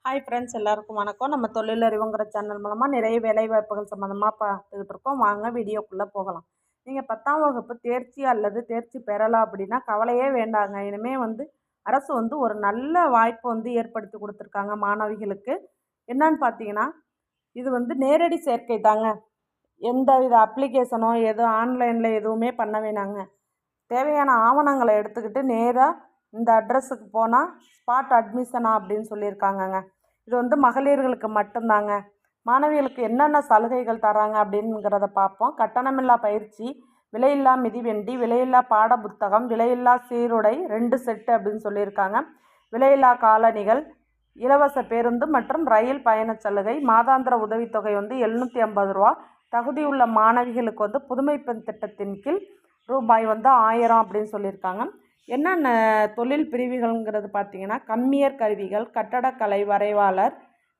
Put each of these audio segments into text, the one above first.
Hi friends, எல்லாருக்கும் வணக்கம். நம்ம தொழிலறிவுங்கிற சேனல் மூலமாக நிறைய வேலைவாய்ப்புகள் சம்மந்தமாக பார்த்துக்கிட்டு இருக்கோம். வாங்க வீடியோக்குள்ளே போகலாம். நீங்கள் 10ஆம் வகுப்பு தேர்ச்சி அல்லது தேர்ச்சி பெறலாம் அப்படின்னா கவலையே வேண்டாங்க. இனிமேல் அரசு ஒரு நல்ல வாய்ப்பு ஏற்படுத்தி கொடுத்துருக்காங்க மாணவிகளுக்கு. என்னன்னு பார்த்தீங்கன்னா, இது நேரடி சேர்க்கை தாங்க. எந்த வித அப்ளிகேஷனோ எதுவும் ஆன்லைனில் எதுவுமே பண்ண வேணாங்க. தேவையான ஆவணங்களை எடுத்துக்கிட்டு நேராக இந்த அட்ரஸுக்கு போனால் ஸ்பாட் அட்மிஷனா அப்படின்னு சொல்லியிருக்காங்கங்க. இது மகளிர்களுக்கு மட்டும்தாங்க. மாணவிகளுக்கு என்னென்ன சலுகைகள் தராங்க அப்படிங்கிறத பார்ப்போம். கட்டணமில்லா பயிற்சி, விலையில்லா மிதிவண்டி, விலையில்லா பாட புத்தகம், விலையில்லா சீருடை 2 செட்டு அப்படின்னு சொல்லியிருக்காங்க. விலையில்லா காலணிகள், இலவச பேருந்து மற்றும் ரயில் பயணச் சலுகை, மாதாந்திர உதவித்தொகை 750 ரூபா. தகுதியுள்ள மாணவிகளுக்கு புதுமை பெண் திட்டத்தின் கீழ் ரூபாய் 1000 அப்படின்னு சொல்லியிருக்காங்க. என்னென்ன தொழில் பிரிவுகள்ங்கிறது பார்த்திங்கன்னா, கம்மியர் கருவிகள், கட்டடக்கலை வரைவாளர்,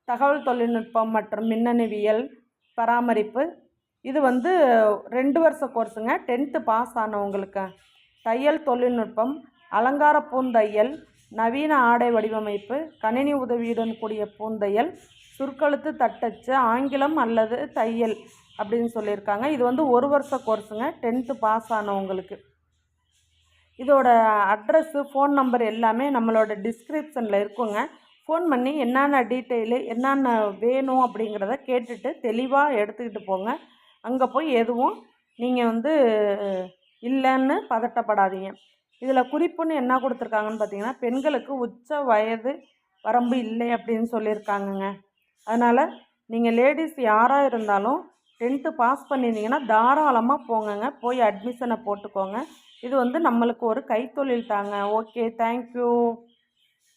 தகவல் தொழில்நுட்பம் மற்றும் மின்னணுவியல் பராமரிப்பு. இது 2 வருஷ கோர்ஸுங்க. 10th pass ஆனவங்களுக்கு. தையல் தொழில்நுட்பம், அலங்கார பூந்தையல், நவீன ஆடை வடிவமைப்பு, கணினி உதவியுடன் கூடிய பூந்தையல், சுருக்கெழுத்து தட்டச்சு, ஆங்கிலம் அல்லது தையல் அப்படின்னு சொல்லியிருக்காங்க. இது 1 வருஷ கோர்ஸுங்க. 10th pass ஆனவங்களுக்கு. இதோட அட்ரஸ்ஸு, ஃபோன் நம்பர் எல்லாமே நம்மளோட டிஸ்கிரிப்ஷனில் இருக்குங்க. ஃபோன் பண்ணி என்னென்ன டீட்டெயிலு, என்னென்ன வேணும் அப்படிங்கிறத கேட்டுட்டு தெளிவாக எடுத்துக்கிட்டு போங்க. அங்கே போய் எதுவும் நீங்கள் இல்லைன்னு பதட்டப்படாதீங்க. இதில் குறிப்புன்னு என்ன கொடுத்துருக்காங்கன்னு பார்த்தீங்கன்னா, பெண்களுக்கு உச்ச வயது வரம்பு இல்லை அப்படின்னு சொல்லியிருக்காங்கங்க. அதனால் நீங்கள் லேடிஸ் யாராக இருந்தாலும் 10th பாஸ் பண்ணியிருந்தீங்கன்னா தாராளமாக போங்கங்க. போய் அட்மிஷனை போட்டுக்கோங்க. இது நம்மளுக்கு ஒரு கைத்தொழில் தாங்க. Okay, thank you.